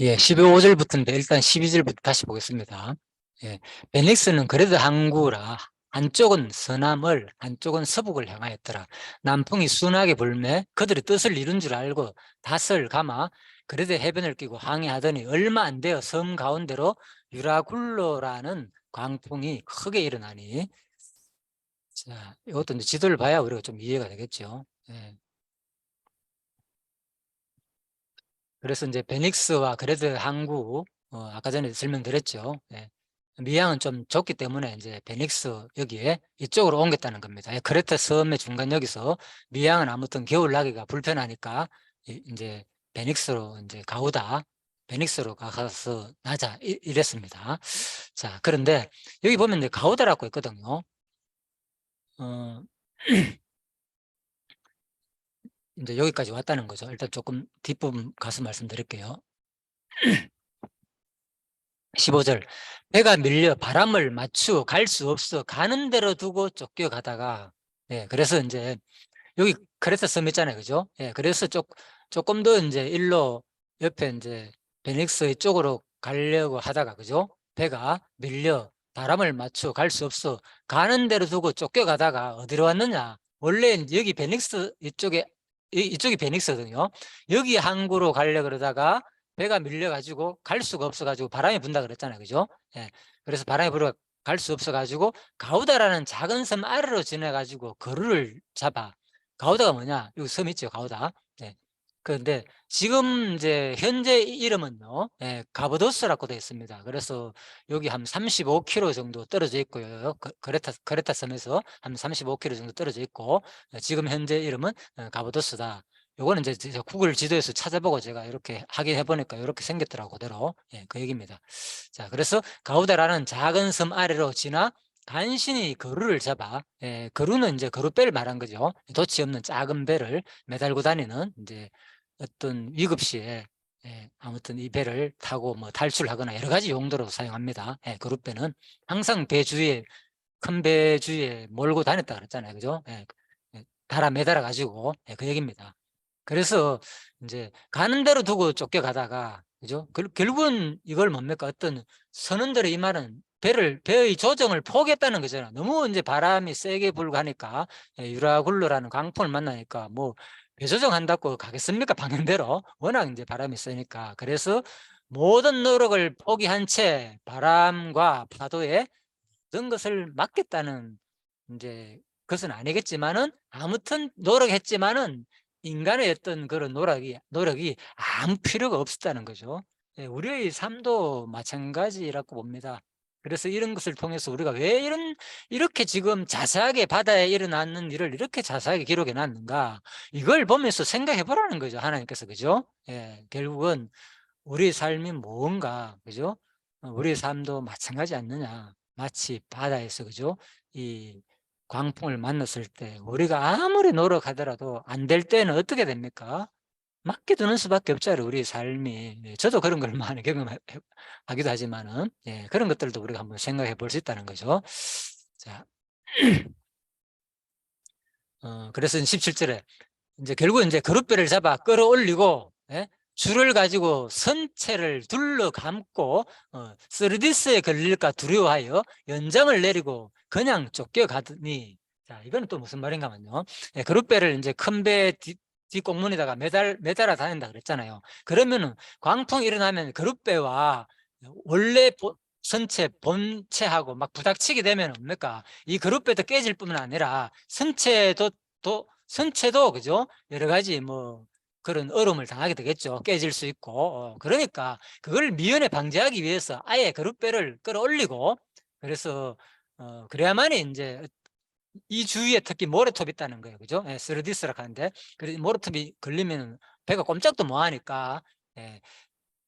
예, 15절부터인데 일단 12절부터 다시 보겠습니다. 예, 베닉스는 그래도 항구라 한쪽은 서남을 한쪽은 서북을 향하였더라. 남풍이 순하게 불매 그들의 뜻을 이룬 줄 알고 닷을 감아 그래도 해변을 끼고 항해하더니 얼마 안 되어 섬 가운데로 유라굴로라는 광풍이 크게 일어나니, 자, 이것도 이제 지도를 봐야 우리가 좀 이해가 되겠죠. 예. 그래서 이제 베닉스와 그레드 항구, 아까 전에 설명드렸죠. 예. 미양은 좀 좁기 때문에 이제 베닉스 여기에 이쪽으로 옮겼다는 겁니다. 예, 크레테 섬의 중간 여기서 미양은 아무튼 겨울 나기가 불편하니까 이제 베닉스로 이제 가우다, 베닉스로 가서 나자 이랬습니다. 자, 그런데 여기 보면 이제 가우다라고 있거든요. 어, 이제 여기까지 왔다는 거죠. 일단 조금 뒷부분 가서 말씀드릴게요. 15절, 배가 밀려 바람을 맞추어 갈 수 없어 가는 대로 두고 쫓겨가다가, 예, 그래서 이제 여기 크레타 섬 있잖아요, 그죠? 예, 그래서 조금 더 이제 일로 옆에 이제 베닉스 쪽으로 가려고 하다가, 그죠? 배가 밀려 바람을 맞추어 갈 수 없어 가는 대로 두고 쫓겨가다가 어디로 왔느냐? 원래 여기 베닉스 이쪽에 이쪽이 베닉스거든요. 여기 항구로 가려 그러다가 배가 밀려가지고 갈 수가 없어가지고 바람이 분다 그랬잖아요, 그죠? 예, 그래서 바람이 불어 갈 수 없어가지고 가우다라는 작은 섬 아래로 지나가지고 거루를 잡아. 가우다가 뭐냐? 여기 섬 있죠, 가우다. 네. 그런데 지금 이제 현재 이름은요, 예, 가보도스라고 되어 있습니다. 그래서 여기 한 35km 정도 떨어져 있고요. 그레타 섬에서 한 35km 정도 떨어져 있고, 지금 현재 이름은 가보도스다. 요거는 이제 제가 구글 지도에서 찾아보고 제가 이렇게 확인해 보니까 이렇게 생겼더라고, 그대로. 예, 그 얘기입니다. 자, 그래서 가우다라는 작은 섬 아래로 지나 간신히 거루를 잡아, 예, 거루는 이제 거루배를 말한 거죠. 돛이 없는 작은 배를 매달고 다니는 이제 어떤 위급 시에, 예, 아무튼 이 배를 타고 뭐 탈출하거나 여러 가지 용도로 사용합니다. 예, 거루배는 항상 배 주위에, 큰 배 주위에 몰고 다녔다 그랬잖아요, 그죠? 예, 달아 매달아 가지고, 예, 그 얘기입니다. 그래서 이제 가는 대로 두고 쫓겨가다가, 그죠? 결국은 이걸 뭡니까? 어떤 선원들의 이 말은 배의 조정을 포기했다는 거잖아요. 너무 이제 바람이 세게 불고 하니까, 예, 유라굴로라는 강풍을 만나니까 뭐 배 조정한다고 가겠습니까? 방향대로. 워낙 이제 바람이 세니까. 그래서 모든 노력을 포기한 채 바람과 파도에 모든 것을 맡겠다는, 이제 그것은 아니겠지만은 아무튼 노력했지만은 인간의 어떤 그런 노력이 아무 필요가 없었다는 거죠. 예, 우리의 삶도 마찬가지라고 봅니다. 그래서 이런 것을 통해서 우리가 왜 이렇게 지금 자세하게 바다에 일어나는 일을 이렇게 자세하게 기록해 놨는가, 이걸 보면서 생각해 보라는 거죠, 하나님께서. 그죠? 예, 결국은 우리 삶이 뭔가, 그죠? 우리 삶도 마찬가지 않느냐. 마치 바다에서, 그죠? 이 광풍을 만났을 때 우리가 아무리 노력하더라도 안 될 때는 어떻게 됩니까? 맡겨두는 수밖에 없잖아요, 우리 삶이. 예, 저도 그런 걸 많이 경험하기도 하지만은, 예, 그런 것들도 우리가 한번 생각해 볼 수 있다는 거죠. 자, 그래서 17절에 이제 결국 이제 그릇배를 잡아 끌어올리고, 예? 줄을 가지고 선체를 둘러 감고, 쓰르디스에 걸릴까 두려워하여 연장을 내리고 그냥 쫓겨가더니, 자, 이거는 또 무슨 말인가면요, 예, 그릇배를 이제 큰 배 뒷공문에다가 매달아 다닌다 그랬잖아요. 그러면은 광풍이 일어나면 그릇배와 원래 선체 본체하고 막 부닥치게 되면 뭡니까? 이 그릇배도 깨질 뿐만 아니라 선체도, 그죠? 여러 가지 뭐 그런 얼음을 당하게 되겠죠. 깨질 수 있고. 그러니까 그걸 미연에 방지하기 위해서 아예 그릇배를 끌어올리고, 그래서 그래야만이 이제 이 주위에 특히 모래톱이 있다는 거예요, 그죠? 예, 스르디스라고 하는데, 그래서 모래톱이 걸리면 배가 꼼짝도 못 하니까, 예,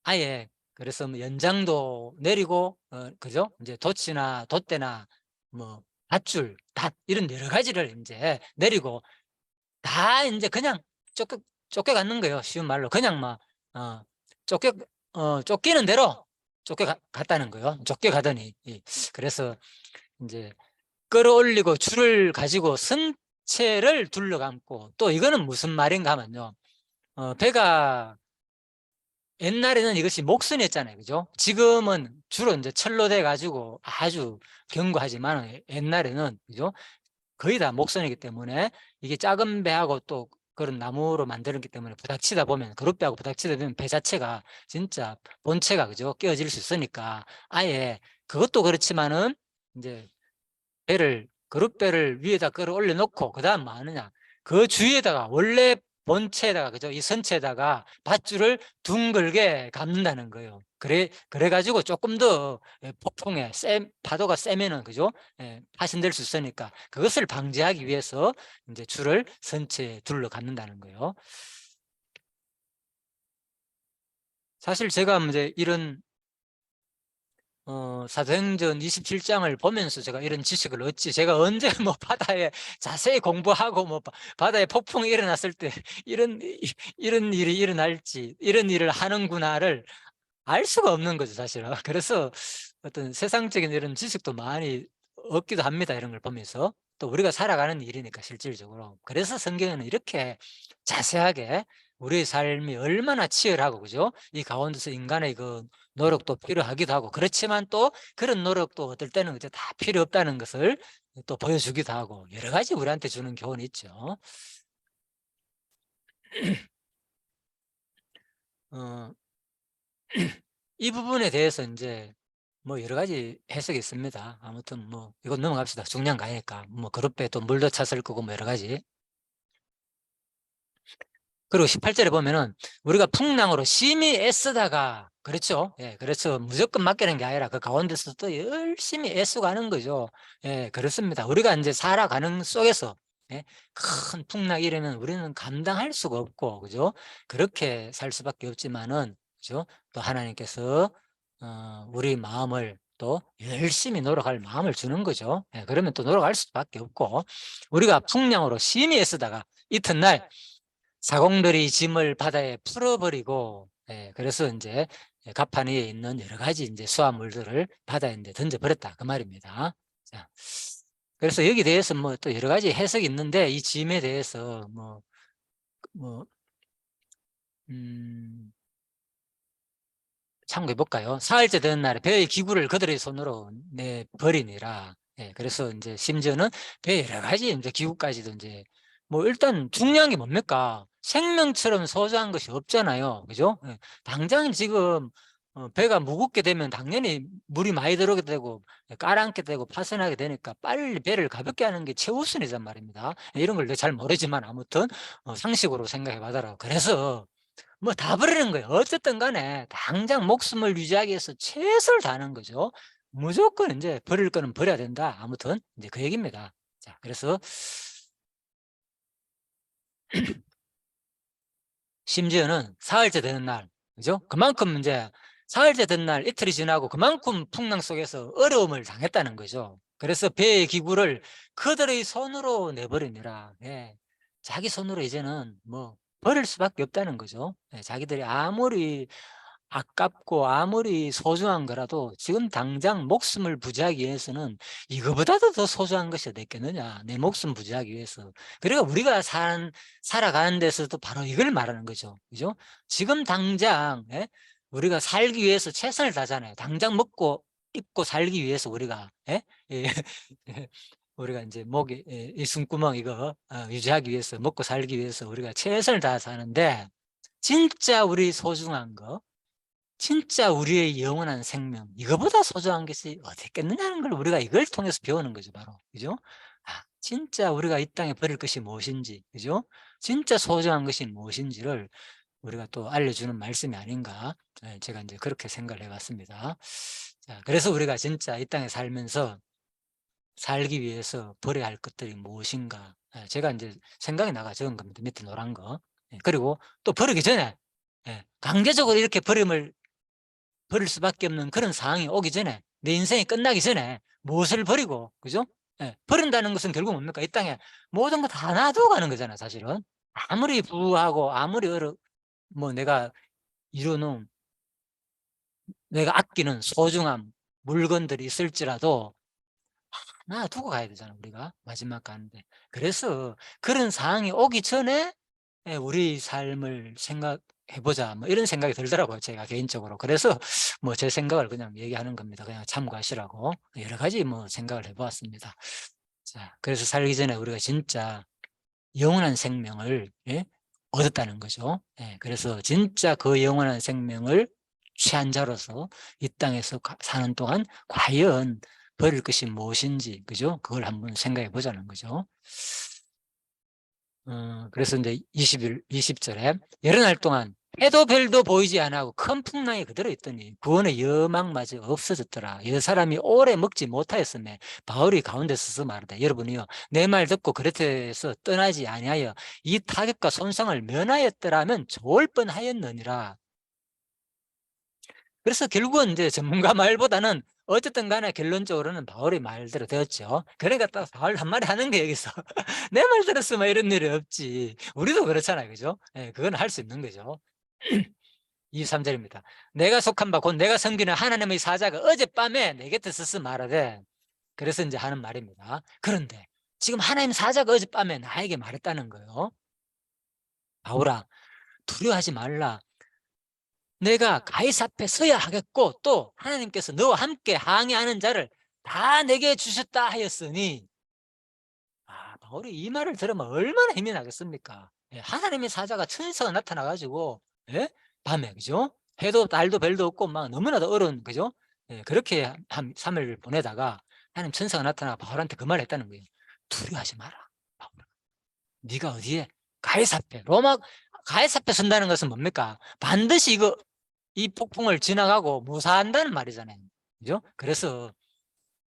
아예, 그래서 뭐 연장도 내리고, 그죠? 이제 돛이나 돛대나 뭐 밧줄, 이런 여러 가지를 이제 내리고 다 이제 그냥 쫓겨가는 거예요. 쉬운 말로. 그냥 막, 어, 쫓겨, 쫓기는 대로 쫓겨갔다는 거예요. 쫓겨가더니. 그래서 이제 끌어올리고 줄을 가지고 선체를 둘러감고, 또 이거는 무슨 말인가 하면요. 배가 옛날에는 이것이 목선이었잖아요. 그죠? 지금은 주로 이제 철로 돼 가지고 아주 견고하지만 옛날에는 그죠? 거의 다 목선이기 때문에 이게 작은 배하고 또 그런 나무로 만들었기 때문에 부닥치다 보면 그릇배하고 부닥치다 보면 배 자체가 진짜 본체가 그죠? 깨어질 수 있으니까 아예 그것도 그렇지만은 이제 배를 그릇배를 위에다 끌어올려 놓고 그다음 뭐 하느냐 그 주위에다가 원래 본체에다가 그죠 이 선체에다가 밧줄을 둥글게 감는다는 거예요. 그래 가지고 조금 더 폭풍에 파도가 세면은 그죠 파손될 수 있으니까 그것을 방지하기 위해서 이제 줄을 선체에 둘러 감는다는 거예요. 사실 제가 이제 이런 사도행전 27장을 보면서 제가 이런 지식을 얻지 제가 언제 뭐 바다에 자세히 공부하고 뭐 바다에 폭풍이 일어났을 때 이런 일이 일어날지 이런 일을 하는구나를 알 수가 없는 거죠 사실은. 그래서 어떤 세상적인 이런 지식도 많이 얻기도 합니다 이런 걸 보면서. 또 우리가 살아가는 일이니까 실질적으로. 그래서 성경에는 이렇게 자세하게 우리의 삶이 얼마나 치열하고 그죠 이 가운데서 인간의 그 노력도 필요하기도 하고 그렇지만 또 그런 노력도 어떨 때는 이제 다 필요 없다는 것을 또 보여주기도 하고 여러 가지 우리한테 주는 교훈이 있죠. 어 이 부분에 대해서 인제 뭐 여러 가지 해석이 있습니다. 아무튼 뭐 이건 넘어갑시다. 중요한 거 아니니까. 뭐 그릇배에 또 물도 찼을 거고 뭐 여러 가지. 그리고 18 절에 보면은 우리가 풍랑으로 심히 애쓰다가 그렇죠. 예. 그래서 무조건 맡기는 게 아니라 그 가운데서 또 열심히 애쓰고 하는 거죠. 예. 그렇습니다. 우리가 인제 살아가는 속에서 예 큰 풍랑이 일으면 우리는 감당할 수가 없고 그죠? 그렇게 살 수밖에 없지만은 그죠? 또 하나님께서 우리 마음을 또 열심히 노력할 마음을 주는 거죠. 예. 그러면 또 노력할 수밖에 없고 우리가 풍랑으로 심히 애쓰다가 이튿날 사공들이 짐을 바다에 풀어버리고 예 그래서 인제 가판 위에 있는 여러 가지 인제 수화물들을 바다에 인제 던져 버렸다 그 말입니다. 자 그래서 여기에 대해서 뭐 또 여러 가지 해석이 있는데 이 짐에 대해서 뭐 음 참고해 볼까요? 사흘째 되는 날에 배의 기구를 그들의 손으로 내 버리니라. 예 그래서 인제 심지어는 배의 여러 가지 인제 기구까지도 인제 뭐 일단 중요한 게 뭡니까? 생명처럼 소중한 것이 없잖아요. 그죠? 예. 당장 지금 배가 무겁게 되면 당연히 물이 많이 들어오게 되고 가라앉게 되고 파손하게 되니까 빨리 배를 가볍게 하는 게 최우선이란 말입니다. 이런 걸 내가 잘 모르지만 아무튼 상식으로 생각해 봐더라고. 그래서 뭐 다 버리는 거예요. 어쨌든 간에 당장 목숨을 유지하기 위해서 최선을 다하는 거죠. 무조건 인제 버릴 거는 버려야 된다. 아무튼 인제 그 얘기입니다. 자 그래서 심지어는 사흘째 되는 날 그죠? 그만큼 인제 사흘째 된 날 이틀이 지나고 그만큼 풍랑 속에서 어려움을 당했다는 거죠. 그래서 배의 기구를 그들의 손으로 내버리니라. 예. 자기 손으로 이제는 뭐 버릴 수밖에 없다는 거죠. 예 자기들이 아무리 아깝고 아무리 소중한 거라도 지금 당장 목숨을 부지하기 위해서는 이거보다도 더 소중한 것이 어디 있겠느냐. 내 목숨 부지하기 위해서. 그러니까 우리가 살아가는 데서도 바로 이걸 말하는 거죠. 그죠? 지금 당장 예? 우리가 살기 위해서 최선을 다하잖아요. 당장 먹고 입고 살기 위해서 우리가 예? 예. 예. 우리가 인제 목에 이 숨구멍 이거 유지하기 위해서 먹고 살기 위해서 우리가 최선을 다해서 하는데 진짜 우리 소중한 거 진짜 우리의 영원한 생명 이거보다 소중한 것이 어디 있겠느냐는 걸 우리가 이걸 통해서 배우는 거죠 바로. 그죠? 진짜 우리가 이 땅에 버릴 것이 무엇인지 그죠? 진짜 소중한 것이 무엇인지를 우리가 또 알려주는 말씀이 아닌가 제가 이제 그렇게 생각을 해 봤습니다. 자 그래서 우리가 진짜 이 땅에 살면서 살기 위해서 버려야 할 것들이 무엇인가 제가 이제 생각이 나가 적은 겁니다 밑에 노란 거. 예 그리고 또 버리기 전에 강제적으로 이렇게 버릴 수밖에 없는 그런 상황이 오기 전에 내 인생이 끝나기 전에 무엇을 버리고 그죠? 예. 버린다는 것은 결국 뭡니까? 이 땅에 모든 거 다 놔두고 가는 거잖아요 사실은. 아무리 부하고 아무리 뭐 내가 이루어 놓은 내가 아끼는 소중한 물건들이 있을지라도 놔두고 가야 되잖아 우리가 마지막 가는데. 그래서 그런 상황이 오기 전에 우리 삶을 생각해 해보자 뭐 이런 생각이 들더라고요, 제가 개인적으로. 그래서 뭐 제 생각을 그냥 얘기하는 겁니다. 그냥 참고하시라고. 여러 가지 뭐 생각을 해보았습니다. 자, 그래서 살기 전에 우리가 진짜 영원한 생명을, 예? 얻었다는 거죠. 예, 그래서 진짜 그 영원한 생명을 취한 자로서 이 땅에서 사는 동안 과연 버릴 것이 무엇인지, 그죠? 그걸 한번 생각해 보자는 거죠. 그래서 이제 20절에 여러 날 동안 해도 별도 보이지 않고 큰 풍랑이 그대로 있더니 구원의 여망마저 없어졌더라. 여 사람이 오래 먹지 못하였으며 바울이 가운데 서서 말하다. 여러분이요, 내 말 듣고 그레테에서 떠나지 아니하여 이 타격과 손상을 면하였더라면 좋을 뻔하였느니라. 그래서 결국은 이제 전문가 말보다는 어쨌든 간에 결론적으로는 바울의 말대로 되었죠. 그러니까 딱 바울 한마디 하는 게 여기서 내 말 들었으면 이런 일이 없지. 우리도 그렇잖아요. 그죠? 예, 그건 할 수 있는 거죠. 23절입니다. 내가 속한 바 곧 내가 섬기는 하나님의 사자가 어젯밤에 내 곁에 서서 말하되, 그래서 이제 하는 말입니다. 그런데 지금 하나님 사자가 어젯밤에 나에게 말했다는 거예요. 바울아, 두려워하지 말라. 내가 가이사 앞에 서야 하겠고 또 하나님께서 너와 함께 항해하는 자를 다 내게 주셨다 하였으니, 바울이 이 말을 들으면 얼마나 힘이 나겠습니까? 예, 하나님의 사자가 천사가 나타나 가지고, 예? 밤에, 그죠? 해도 달도 별도 없고 막 너무나도 어려운, 그죠? 예, 그렇게 한 3일 보내다가 하나님 천사가 나타나 바울한테 그 말을 했다는 거예요. 두려워하지 마라, 바울아. 네가 어디에? 가이사 앞에. 로마 가이사 앞에 선다는 것은 뭡니까? 반드시 이 폭풍을 지나가고 무사한다는 말이잖아요. 그죠? 그래서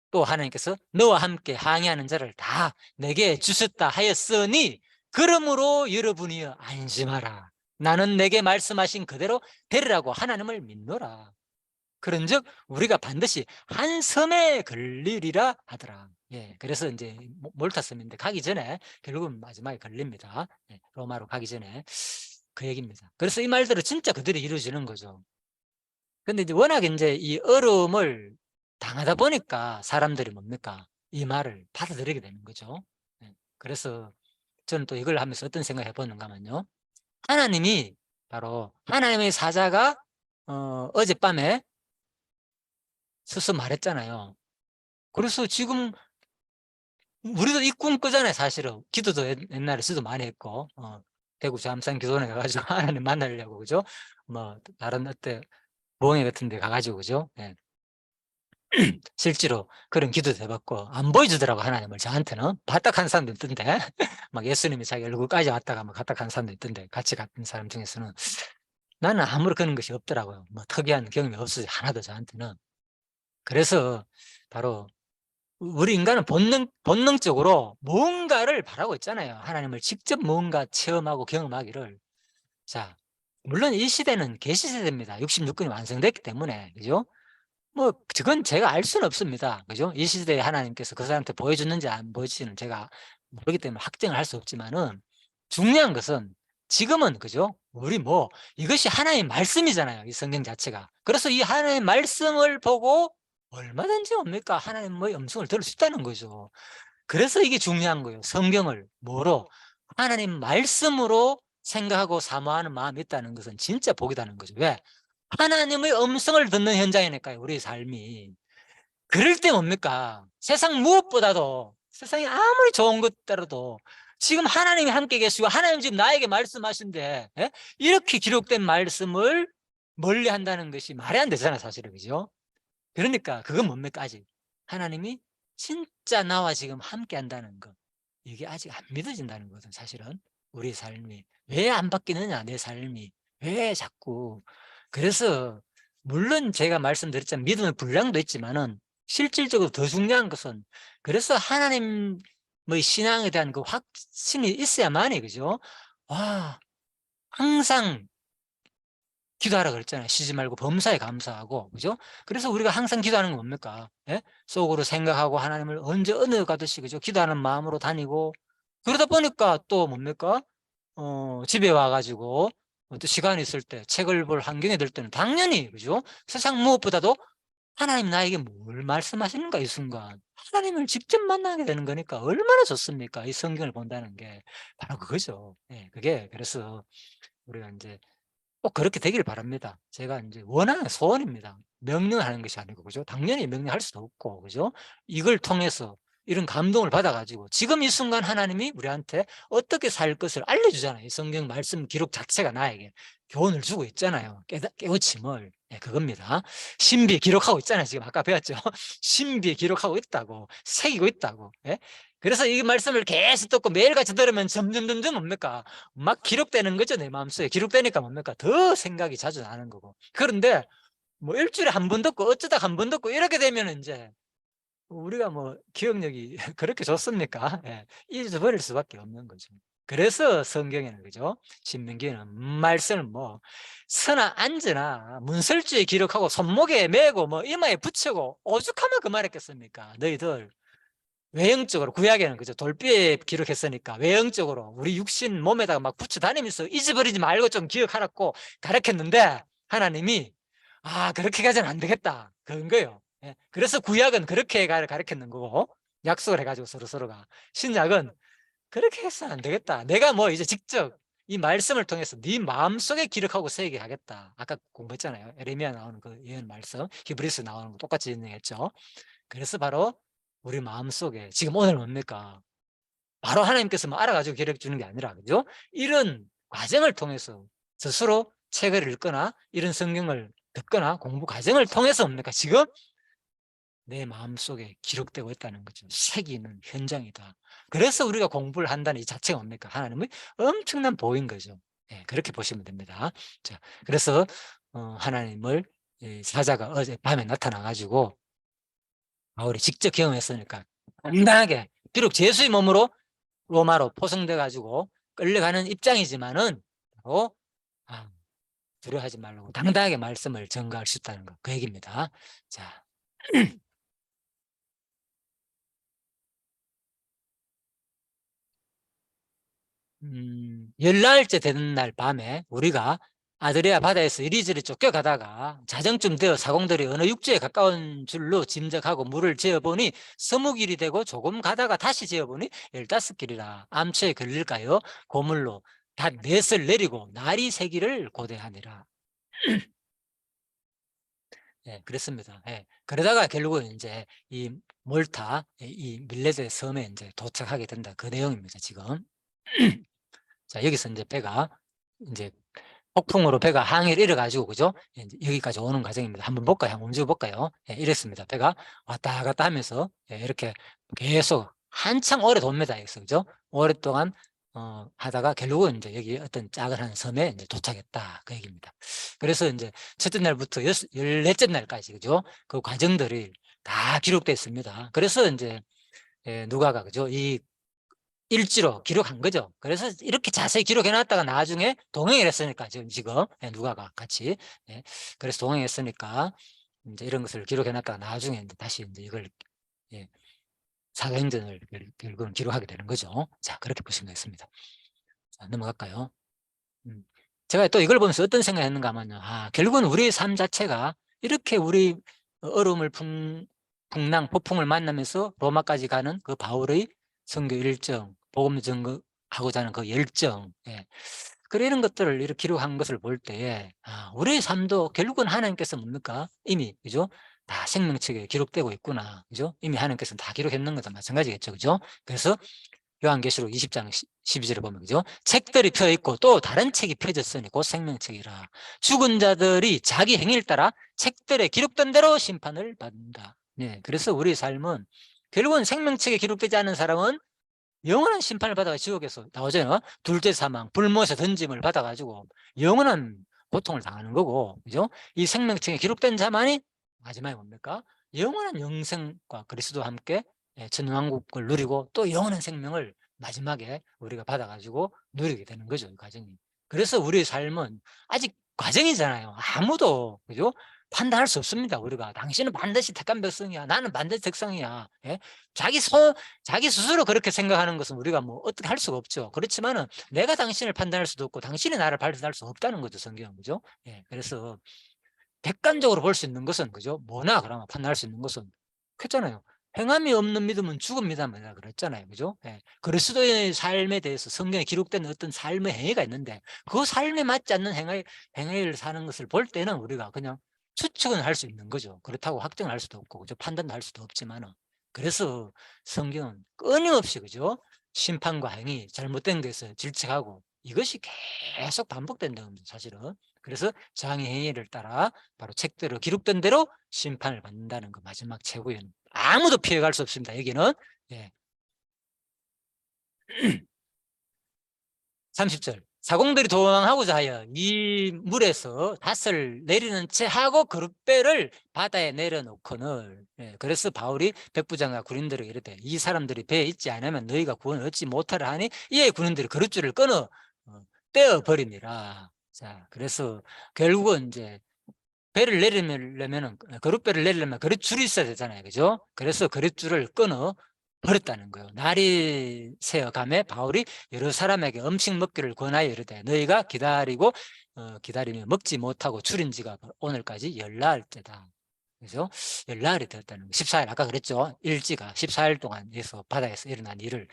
또 하나님께서 너와 함께 항해하는 자를 다 내게 주셨다 하였으니 그러므로 여러분이 안심하라. 나는 내게 말씀하신 그대로 되리라고 하나님을 믿노라. 그런즉 우리가 반드시 한 섬에 걸리리라 하더라. 예, 그래서 이제 몰타 섬인데 가기 전에 결국은 마지막에 걸립니다. 예, 로마로 가기 전에 그 얘기입니다. 그래서 이 말대로 진짜 그들이 이루어지는 거죠. 근데 이제 워낙 이제 이 어려움을 당하다 보니까 사람들이 뭡니까? 이 말을 받아들이게 되는 거죠. 예. 그래서 저는 또 이걸 하면서 어떤 생각을 해보는가 하면요. 하나님이 바로 하나님의 사자가 어젯밤에 서서 말했잖아요. 그래서 지금 우리도 이 꿈 꾸잖아요, 사실은. 기도도 옛날에 저도 많이 했고, 대구 잠산 기도원에 가가지고 하나님 만나려고, 그죠? 뭐, 다른 어때, 모흥회 같은 데 가가지고, 그죠? 예. 실제로 그런 기도도 해봤고 안 보여주더라고, 하나님을 저한테는. 바딱한 사람도 있던데 막 예수님이 자기 얼굴까지 왔다가 막 바딱한 사람도 있던데, 같이 갔던 사람 중에서는. 나는 아무런 그런 것이 없더라고요. 뭐 특이한 경험이 없어요, 하나도 저한테는. 그래서 바로 우리 인간은 본능적으로 무언가를 바라고 있잖아요. 하나님을 직접 뭔가 체험하고 경험하기를. 자, 물론 이 시대는 계시 세대입니다. 66권이 완성됐기 때문에, 그죠? 뭐 그건 제가 알 수는 없습니다. 그죠? 이 시대에 하나님께서 그 사람한테 보여줬는지 안 보여주지는 제가 모르기 때문에 확정을 할 수 없지만은, 중요한 것은 지금은, 그죠? 우리 뭐 이것이 하나님의 말씀이잖아요, 이 성경 자체가. 그래서 이 하나님의 말씀을 보고 얼마든지 뭡니까? 하나님의 음성을 들을 수 있다는 거죠. 그래서 이게 중요한 거예요. 성경을 뭐로? 하나님 말씀으로 생각하고 사모하는 마음이 있다는 것은 진짜 복이다는 거죠. 왜? 하나님의 음성을 듣는 현장이니까요, 우리 삶이. 그럴 때 뭡니까? 세상 무엇보다도, 세상이 아무리 좋은 것더라도 지금 하나님이 함께 계시고 하나님 지금 나에게 말씀하신데, 예? 이렇게 기록된 말씀을 멀리 한다는 것이 말이 안 되잖아, 사실은. 그죠? 그러니까 그건 뭡니까? 아직 하나님이 진짜 나와 지금 함께 한다는 것, 이게 아직 안 믿어진다는 거거든, 사실은. 우리 삶이 왜 안 바뀌느냐, 내 삶이 왜 자꾸. 그래서 물론 제가 말씀드렸지만 믿음의 분량도 있지만은 실질적으로 더 중요한 것은, 그래서 하나님의 신앙에 대한 그 확신이 있어야만이, 그죠? 와, 항상 기도하라 그랬잖아요. 쉬지 말고 범사에 감사하고, 그죠? 그래서 우리가 항상 기도하는 건 뭡니까? 예? 속으로 생각하고 하나님을 언제 어느 가듯이, 그죠? 기도하는 마음으로 다니고, 그러다 보니까 또 뭡니까? 집에 와가지고 또 시간이 있을 때 책을 볼 환경이 될 때는 당연히, 그죠? 세상 무엇보다도 하나님 나에게 뭘 말씀하시는가, 이 순간 하나님을 직접 만나게 되는 거니까 얼마나 좋습니까? 이 성경을 본다는 게 바로 그거죠. 예, 그게 그래서 우리가 이제 꼭 그렇게 되길 바랍니다. 제가 이제 원하는 소원입니다. 명령하는 것이 아니고, 그죠? 당연히 명령할 수도 없고, 그죠? 이걸 통해서 이런 감동을 받아가지고 지금 이 순간 하나님이 우리한테 어떻게 살 것을 알려주잖아요. 이 성경 말씀 기록 자체가 나에게 교훈을 주고 있잖아요. 깨우침을. 네, 그겁니다. 신비에 기록하고 있잖아요. 지금 아까 배웠죠. 신비에 기록하고 있다고, 새기고 있다고. 예? 그래서 이 말씀을 계속 듣고 매일같이 들으면 점점 뭡니까? 막 기록되는 거죠. 내 마음속에. 기록되니까 뭡니까? 더 생각이 자주 나는 거고. 그런데 뭐 일주일에 한 번 듣고 어쩌다 한 번 듣고 이렇게 되면 이제 우리가 뭐 기억력이 그렇게 좋습니까? 예, 잊어버릴 수밖에 없는 거죠. 그래서 성경에는, 그죠? 신명기에는 말씀을 뭐 서나 앉으나 문설주에 기록하고 손목에 메고 뭐 이마에 붙이고 오죽하면 그 말했겠습니까? 너희들 외형적으로, 구약에는 그죠, 돌비에 기록했으니까 외형적으로 우리 육신 몸에다가 막 붙여 다니면서 잊어버리지 말고 좀 기억하라고 가르쳤는데, 하나님이 그렇게 가지는 안 되겠다 그런 거예요. 예. 그래서 구약은 그렇게 가르쳤는 거고, 약속을 해가지고 서로가. 신약은 그렇게 해서는 안 되겠다, 내가 뭐 이제 직접 이 말씀을 통해서 네 마음속에 기록하고 새기게 하겠다. 아까 공부했잖아요. 에레미야 나오는 그 예언 말씀, 히브리서 나오는 거 똑같이 인용했죠. 그래서 바로 우리 마음속에 지금 오늘 뭡니까? 바로 하나님께서 뭐 알아가지고 기록해 주는 게 아니라, 그죠? 이런 과정을 통해서 스스로 책을 읽거나 이런 성경을 듣거나 공부 과정을 통해서 뭡니까? 지금 내 마음속에 기록되고 있다는 거죠. 새기는 현장이다. 그래서 우리가 공부를 한다는 이 자체가 뭡니까? 하나님의 엄청난 보인 거죠. 예, 그렇게 보시면 됩니다. 자, 그래서 하나님을 사자가 어제 밤에 나타나 가지고 바울이 직접 경험했으니까 당당하게, 비록 죄수의 몸으로 로마로 포성돼 가지고 끌려가는 입장이지만은 바로 두려워하지 말라고 당당하게 말씀을 전가할 수 있다는 거, 그 얘기입니다. 자, 열나흘째 되는 날 밤에 우리가 아드리아 바다에서 이리저리 쫓겨가다가 자정쯤 되어 사공들이 어느 육지에 가까운 줄로 짐작하고 물을 재어보니 20길이 되고 조금 가다가 다시 재어보니 15길이라 암초에 걸릴까요? 고물로 닷 넷을 내리고 날이 새기를 고대하니라. 예, 그렇습니다. 예. 그러다가 결국은 이제 이 몰타, 이 밀레드의 섬에 이제 도착하게 된다. 그 내용입니다, 지금. 자, 여기서 이제 배가 이제 폭풍으로 배가 항해를 잃어가지고, 그죠? 이제 여기까지 오는 과정입니다. 한번 볼까요? 한번 움직여 볼까요? 예, 이랬습니다. 배가 왔다 갔다 하면서, 예, 이렇게 계속 한참 오래 돕니다. 여기서, 그죠? 오랫동안 하다가 결국은 이제 여기 어떤 작은 한 섬에 이제 도착했다. 그 얘기입니다. 그래서 이제 첫째 날부터 14째 날까지, 그죠? 그 과정들이 다 기록되어 있습니다. 그래서 이제 누가가, 그죠? 이 일지로 기록한 거죠. 그래서 이렇게 자세히 기록해 놨다가 나중에 동행을 했으니까, 지금 누가가 같이, 예, 그래서 동행했으니까 이제 이런 것을 기록해 놨다가 나중에 이제 다시 이제 이걸, 예, 사도행전을 결국은 기록하게 되는 거죠. 자, 그렇게 보시면 되겠습니다. 자, 넘어갈까요? 제가 또 이걸 보면서 어떤 생각을 했는가 하면요, 결국은 우리의 삶 자체가 이렇게 우리 얼음을 풍랑 폭풍을 만나면서 로마까지 가는 그 바울의 선교 일정, 복음 전거하고자 하는 그 열정, 예, 그런 것들을 이렇게 기록한 것을 볼 때에 우리의 삶도 결국은 하나님께서 뭡니까? 이미, 그죠? 다 생명책에 기록되고 있구나, 그죠? 이미 하나님께서 다 기록했는 것도 마찬가지겠죠, 그죠? 그래서 요한계시록 20장 12절에 보면, 그죠? 책들이 펴 있고 또 다른 책이 펴졌으니 곧 생명책이라. 죽은 자들이 자기 행위를 따라 책들에 기록된 대로 심판을 받는다. 네, 그래서 우리 삶은 결국은 생명책에 기록되지 않은 사람은 영원한 심판을 받아가 지옥에서 나오잖아요. 둘째 사망, 불못에 던짐을 받아가지고 영원한 고통을 당하는 거고, 그죠? 이 생명책에 기록된 자만이 마지막에 뭡니까? 영원한 영생과 그리스도와 함께 천왕국을 누리고 또 영원한 생명을 마지막에 우리가 받아가지고 누리게 되는 거죠, 이 과정이. 그래서 우리의 삶은 아직 과정이잖아요. 아무도, 그죠? 판단할 수 없습니다. 우리가 당신은 반드시 택한 백성이야, 나는 반드시 백성이야. 예? 자기 스스로 그렇게 생각하는 것은 우리가 뭐 어떻게 할 수가 없죠. 그렇지만은 내가 당신을 판단할 수도 없고 당신이 나를 판단할 수 없다는 거죠, 성경은. 그죠? 예, 그래서 객관적으로 볼 수 있는 것은, 그죠? 뭐나 그러면 판단할 수 있는 것은, 그렇잖아요. 행함이 없는 믿음은 죽은 믿음이다 그랬잖아요. 그죠? 예. 그리스도의 삶에 대해서 성경에 기록된 어떤 삶의 행위가 있는데 그 삶에 맞지 않는 행위를 사는 것을 볼 때는 우리가 그냥 추측은 할 수 있는 거죠. 그렇다고 확정할 수도 없고, 그죠? 판단도 할 수도 없지만은. 그래서 성경은 끊임없이, 그죠? 심판과 행위, 잘못된 것에서 질책하고 이것이 계속 반복된다는 겁니다, 사실은. 그래서 장의 행위를 따라 바로 책대로 기록된 대로 심판을 받는다는 거, 마지막 최고의 아무도 피해갈 수 없습니다. 여기는. 예. 30절. 사공들이 도망하고자 하여 이 물에서 닷을 내리는 채 하고 그릇배를 바다에 내려놓거늘. 예. 그래서 바울이 백부장과 군인들에게 이르되 이 사람들이 배에 있지 않으면 너희가 구원을 얻지 못하라 하니 이에 군인들이 그릇줄을 끊어 떼어 버리니라. 자, 그래서 결국은 이제 배를 내리려면은, 그릇배를 내리려면 그릇줄이 있어야 되잖아요. 그죠? 그래서 그릇줄을 끊어 버렸다는 거예요. 날이 새어 가매 바울이 여러 사람에게 음식 먹기를 권하여 이르되 너희가 기다리며 먹지 못하고 줄인 지가 오늘까지 열나흘 때다. 그래서 열나흘이 되었다는 거. 14일 아까 그랬죠. 일지가 14일 동안 에서 바다에서 일어난 일을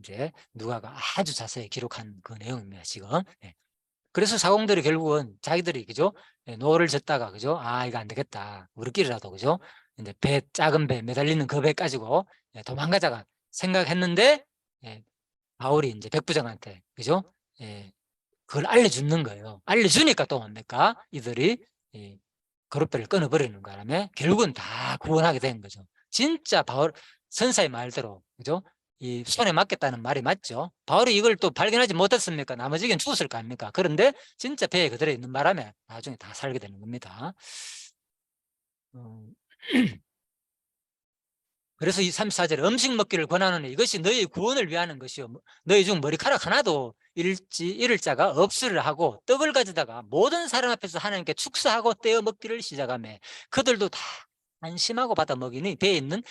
이제 누가가 아주 자세히 기록한 그 내용입니다. 지금. 네. 그래서 사공들이 결국은 자기들이, 그죠? 예, 노를 젓다가, 그죠? 아, 이거 안 되겠다. 우리끼리라도, 그죠? 근데 작은 배, 매달리는 그 배 가지고 도망가자가 생각했는데, 예, 바울이 이제 백부장한테, 그죠? 예, 그걸 알려주는 거예요. 알려주니까 또 뭡니까? 이들이 그룹배를 끊어버리는 바람에 결국은 다 구원하게 된 거죠. 진짜 바울 선사의 말대로, 그죠? 이 손에 맞겠다는 말이 맞죠. 바울이 이걸 또 발견하지 못했습니까? 나머지는 죽었을 거 아닙니까? 그런데 진짜 배에 그대로 있는 바람에 나중에 다 살게 되는 겁니다. 그래서 이 34절에 음식 먹기를 권하노니 이것이 너희 구원을 위하는 것이요 너희 중 머리카락 하나도 잃을 자가 없으리라 하고 떡을 가져다가 모든 사람 앞에서 하나님께 축사하고 떼어 먹기를 시작하며 그들도 다 안심하고 받아 먹이니 배에 있는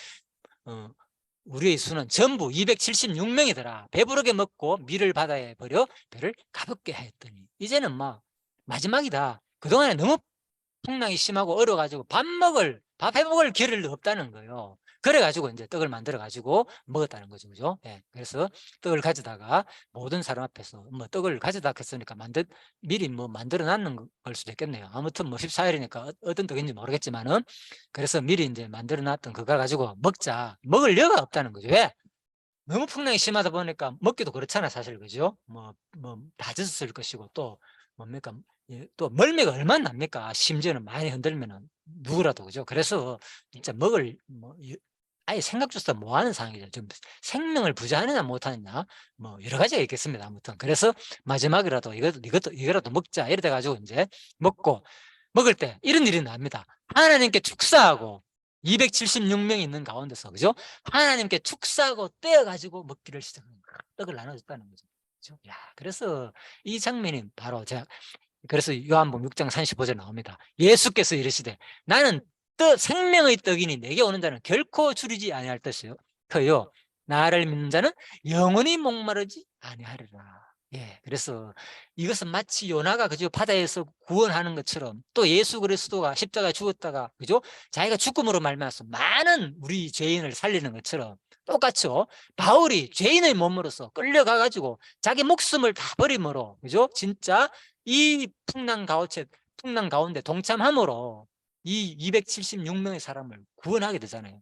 우리의 수는 전부 276명이더라. 배부르게 먹고 밀을 바다에 버려 배를 가볍게 하였더니 이제는 막 마지막이다. 그동안에 너무 풍랑이 심하고 얼어가지고 밥 해먹을 기회를 없다는 거예요. 그래가지고 이제 떡을 만들어가지고 먹었다는 거죠. 그죠? 예. 그래서 떡을 가져다가 모든 사람 앞에서 뭐 떡을 가져다 했으니까 미리 뭐 만들어 놨는 걸 수도 있겠네요. 아무튼 뭐 14일이니까 어떤 떡인지 모르겠지만은 그래서 미리 이제 만들어 놨던 그거 가지고 먹을 여가 없다는 거죠. 왜? 너무 풍랑이 심하다 보니까 먹기도 그렇잖아, 사실. 그죠? 다 젖었을 것이고 또 뭡니까? 또 멀미가 얼마나 납니까? 심지어는 많이 흔들면은 누구라도. 그죠? 그래서 진짜 아예 생각조차 뭐 하는 상황이죠. 좀 생명을 부지하느냐 못하느냐 뭐 여러 가지가 있겠습니다. 아무튼 그래서 마지막이라도 이거라도 먹자 이래 가지고 이제 먹을 때 이런 일이 납니다. 하나님께 축사하고 276명이 있는 가운데서, 그죠? 하나님께 축사하고 떼어가지고 먹기를 시작합니다. 떡을 나눠줬다는 거죠. 그죠? 야, 그래서 이 장면이 바로 그래서 요한복음 6장 35절 나옵니다. 예수께서 이르시되 나는 생명의 떡이니 내게 오는 자는 결코 줄이지 아니할 것이요. 터요. 나를 믿는 자는 영원히 목마르지 아니하리라. 예, 그래서 이것은 마치 요나가, 그죠? 바다에서 구원하는 것처럼 또 예수 그리스도가 십자가에 죽었다가, 그죠? 자기가 죽음으로 말미암아서 많은 우리 죄인을 살리는 것처럼 똑같죠. 바울이 죄인의 몸으로서 끌려가 가지고 자기 목숨을 다 버림으로, 그죠? 진짜 이 풍랑 가운데 동참함으로 이 276명의 사람을 구원하게 되잖아요.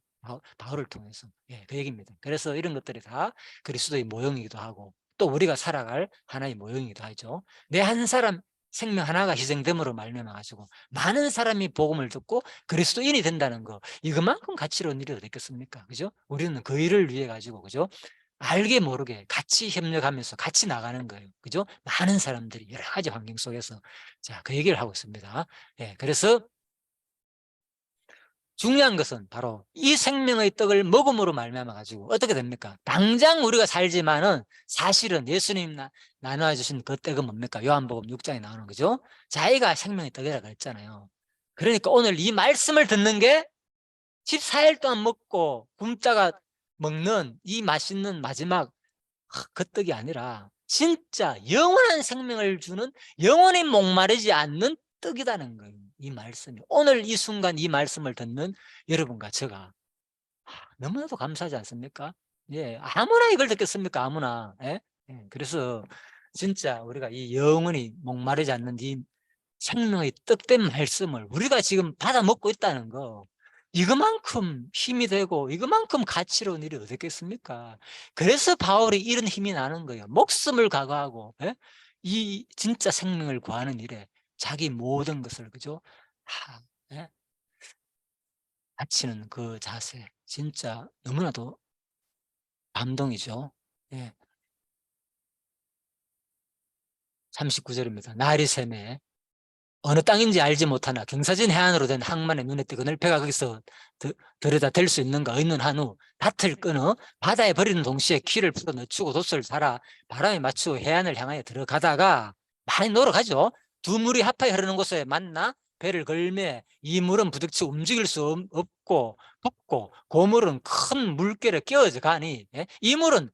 바울을 통해서. 예, 그 얘기입니다. 그래서 이런 것들이 다 그리스도의 모형이기도 하고 또 우리가 살아갈 하나의 모형이기도 하죠. 내 한 사람 생명 하나가 희생됨으로 말미암아 가지고 많은 사람이 복음을 듣고 그리스도인이 된다는 거, 이것만큼 가치로운 일이 어디 있겠습니까? 그죠? 우리는 그 일을 위해 가지고, 그죠? 알게 모르게 같이 협력하면서 같이 나가는 거예요. 그죠? 많은 사람들이 여러 가지 환경 속에서. 자, 그 얘기를 하고 있습니다. 예, 그래서 중요한 것은 바로 이 생명의 떡을 먹음으로 말미암아 가지고 어떻게 됩니까? 당장 우리가 살지만은 사실은 예수님 나눠 주신 그 떡은 뭡니까? 요한복음 6장에 나오는 거죠. 자기가 생명의 떡이라고 했잖아요. 그러니까 오늘 이 말씀을 듣는 게 14일 동안 먹고 굶다가 먹는 이 맛있는 마지막 그 떡이 아니라 진짜 영원한 생명을 주는, 영원히 목마르지 않는 떡이라는 거예요. 이 말씀이 오늘 이 순간 이 말씀을 듣는 여러분과 제가 너무나도 감사하지 않습니까? 예. 아무나 이걸 듣겠습니까? 아무나. 예? 예. 그래서 진짜 우리가 이 영원히 목마르지 않는 이 생명의 뜻된 말씀을 우리가 지금 받아 먹고 있다는 거, 이거만큼 힘이 되고 이거만큼 가치로운 일이 어디 있겠습니까? 그래서 바울이 이런 힘이 나는 거예요. 목숨을 각오하고, 예? 이 진짜 생명을 구하는 일에 자기 모든 것을, 그죠? 다, 예? 바치는 그 자세, 진짜 너무나도 감동이죠. 예. 39절입니다. 날이 새매 어느 땅인지 알지 못하나 경사진 해안으로 된 항만의 눈에 띄고 넓혀가 거기서 들여다 댈 수 있는가 의논 한후 밭을 끊어 바다에 버리는 동시에 키를 풀어 늦추고 돛을 달아 바람에 맞추어 해안을 향하여 들어가다가 많이 놀아가죠. 두 물이 합하여 흐르는 곳에 만나 배를 걸매 이 물은 부득치 움직일 수 없고 붓고 고물은 큰 물결에 끼어져 가니, 예? 이 물은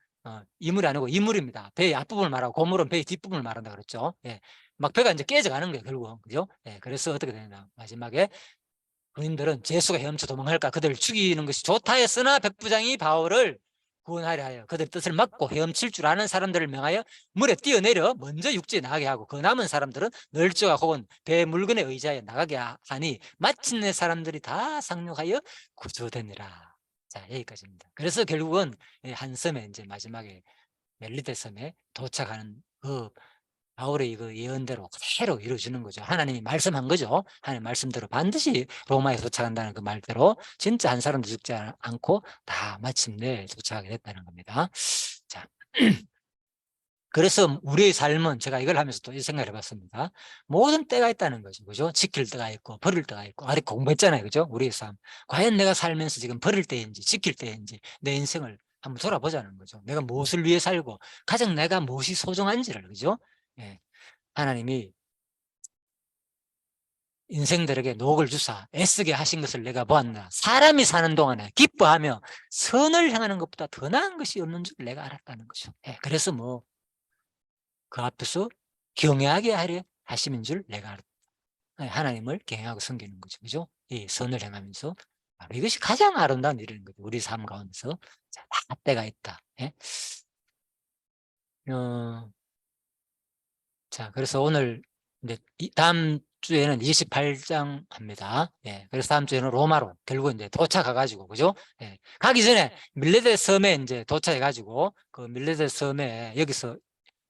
이 물이 아니고 이 물입니다. 배의 앞부분을 말하고 고물은 배의 뒷부분을 말한다 그랬죠. 예. 막 배가 이제 깨져가는 거예요, 결국. 그죠? 예, 그래서 어떻게 되냐. 마지막에 군인들은 제수가 헤엄쳐 도망할까 그들을 죽이는 것이 좋다 했으나 백부장이 바울을 구원하려 하여 그들 뜻을 막고 헤엄칠 줄 아는 사람들을 명하여 물에 뛰어내려 먼저 육지에 나가게 하고 그 남은 사람들은 널저가 혹은 배 물건에 의지하여 나가게 하니 마침내 사람들이 다 상륙하여 구조되니라. 자, 여기까지입니다. 그래서 결국은 한 섬에 이제 마지막에 멜리데 섬에 도착하는 그 바울의 그 예언대로 그대로 이루어지는 거죠. 하나님이 말씀한 거죠. 하나님 말씀대로 반드시 로마에 도착한다는 그 말대로 진짜 한 사람도 죽지 않고 다 마침내 도착하게 됐다는 겁니다. 자, 그래서 우리의 삶은 제가 이걸 하면서 또 이 생각을 해봤습니다. 모든 때가 있다는 거죠. 그죠? 지킬 때가 있고 버릴 때가 있고 아직 공부했잖아요. 그죠? 우리의 삶. 과연 내가 살면서 지금 버릴 때인지 지킬 때인지 내 인생을 한번 돌아보자는 거죠. 내가 무엇을 위해 살고 가장 내가 무엇이 소중한지를, 그죠? 예. 하나님이 인생들에게 녹을 주사 애쓰게 하신 것을 내가 보았나. 사람이 사는 동안에 기뻐하며 선을 행하는 것보다 더 나은 것이 없는 줄 내가 알았다는 거죠. 예, 그래서 뭐 그 앞에서 경외하게 하려 하심인 줄 내가 알았다. 예, 하나님을 경외하고 섬기는 거죠. 그죠? 이 선을 행하면서 바로 이것이 가장 아름다운 일인 거죠. 우리 삶 가운데서. 자, 다 때가 있다. 예? 어, 자, 그래서 오늘 이제 다음 주에는 28장 합니다. 예. 그래서 다음 주에는 로마로 결국 이제 도착해 가지고, 그죠? 예. 가기 전에 밀레데 섬에 이제 도착해 가지고 그 밀레데 섬에 여기서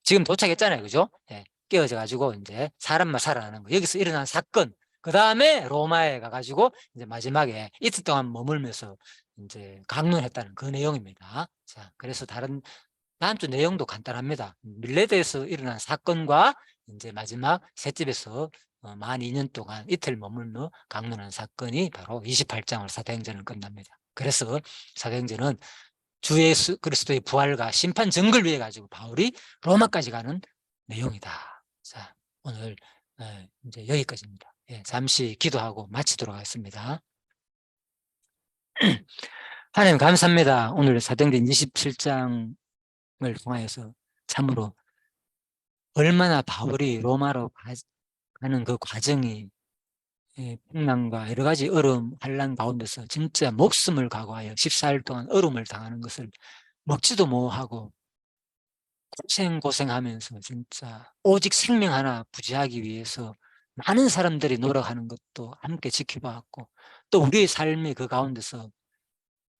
지금 도착했잖아요. 그죠? 예. 깨어져 가지고 이제 사람만 살아나는 거. 여기서 일어난 사건. 그다음에 로마에 가 가지고 이제 마지막에 이틀 동안 머물면서 이제 강론했다는 그 내용입니다. 자, 그래서 다음 주 내용도 간단합니다. 밀레드에서 일어난 사건과 이제 마지막 셋집에서 만 2년 동안 이틀 머물며 강론한 사건이 바로 28장을 사도행전을 끝납니다. 그래서 사도행전은 주 예수 그리스도의 부활과 심판 정글 위해 가지고 바울이 로마까지 가는 내용이다. 자, 오늘 이제 여기까지입니다. 예, 잠시 기도하고 마치도록 하겠습니다. 하나님 감사합니다. 오늘 사도행전 27장을 통하여서 참으로 얼마나 바울이 로마로 가는 그 과정이 풍랑과 여러 가지 어려움, 환난 가운데서 진짜 목숨을 각오하여 14일 동안 어려움을 당하는 것을 먹지도 못하고 고생하면서 진짜 오직 생명 하나 부지하기 위해서 많은 사람들이 노력하는 것도 함께 지켜봤고, 또 우리의 삶의 그 가운데서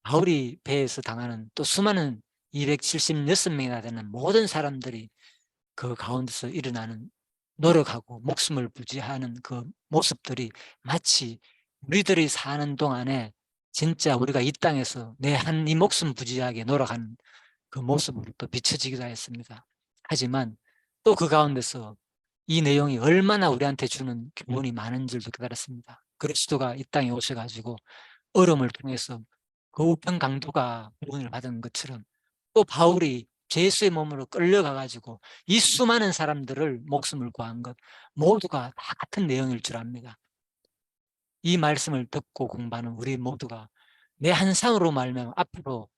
바울이 배에서 당하는 또 수많은 276명이나 되는 모든 사람들이 그 가운데서 일어나는 노력하고 목숨을 부지하는 그 모습들이 마치 우리들이 사는 동안에 진짜 우리가 이 땅에서 내 한 이 목숨 부지하게 노력하는 그 모습으로 또 비춰지기도 했습니다. 하지만 또 그 가운데서 이 내용이 얼마나 우리한테 주는 교훈이 많은 줄도 깨달았습니다. 그리스도가 이 땅에 오셔가지고 어려움을 통해서 그 우편 강도가 구원을 받은 것처럼 또 바울이 예수의 몸으로 끌려가 가지고 이 수많은 사람들을 목숨을 구한 것 모두가 다 같은 내용일 줄 압니다. 이 말씀을 듣고 공부하는 우리 모두가 내 한 삶으로 말미암아 앞으로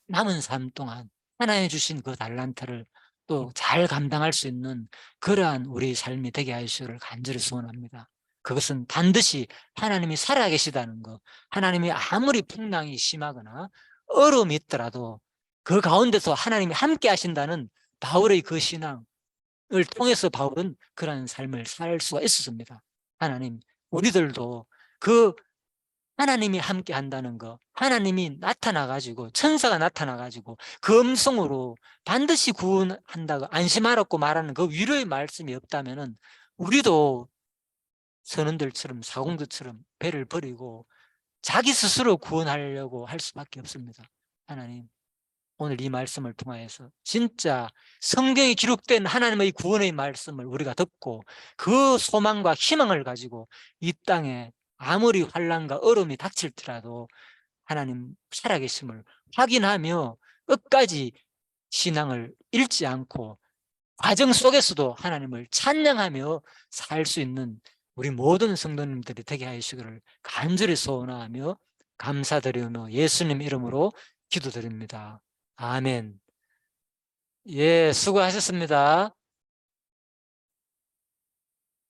남은 삶 동안 하나님 주신 그 달란트를 또 잘 감당할 수 있는 그러한 우리 삶이 되게 하시기를 간절히 소원합니다. 그것은 반드시 하나님이 살아계시다는 것, 하나님이 아무리 풍랑이 심하거나 어려움이 있더라도 그 가운데서 하나님이 함께 하신다는 바울의 그 신앙을 통해서 바울은 그런 삶을 살 수가 있었습니다. 하나님, 우리들도 그 하나님이 함께 한다는 거, 하나님이 나타나가지고, 천사가 나타나가지고, 그 음성으로 반드시 구원한다고 안심하라고 말하는 그 위로의 말씀이 없다면은, 우리도 선원들처럼, 사공들처럼 배를 버리고, 자기 스스로 구원하려고 할 수밖에 없습니다. 하나님, 오늘 이 말씀을 통하여서 진짜 성경에 기록된 하나님의 구원의 말씀을 우리가 듣고 그 소망과 희망을 가지고 이 땅에 아무리 환난과 어려움이 닥칠지라도 하나님 살아계심을 확인하며 끝까지 신앙을 잃지 않고 과정 속에서도 하나님을 찬양하며 살 수 있는 우리 모든 성도님들이 되게 하시기를 간절히 소원하며 감사드리며 예수님 이름으로 기도드립니다. 아멘. 예, 수고하셨습니다.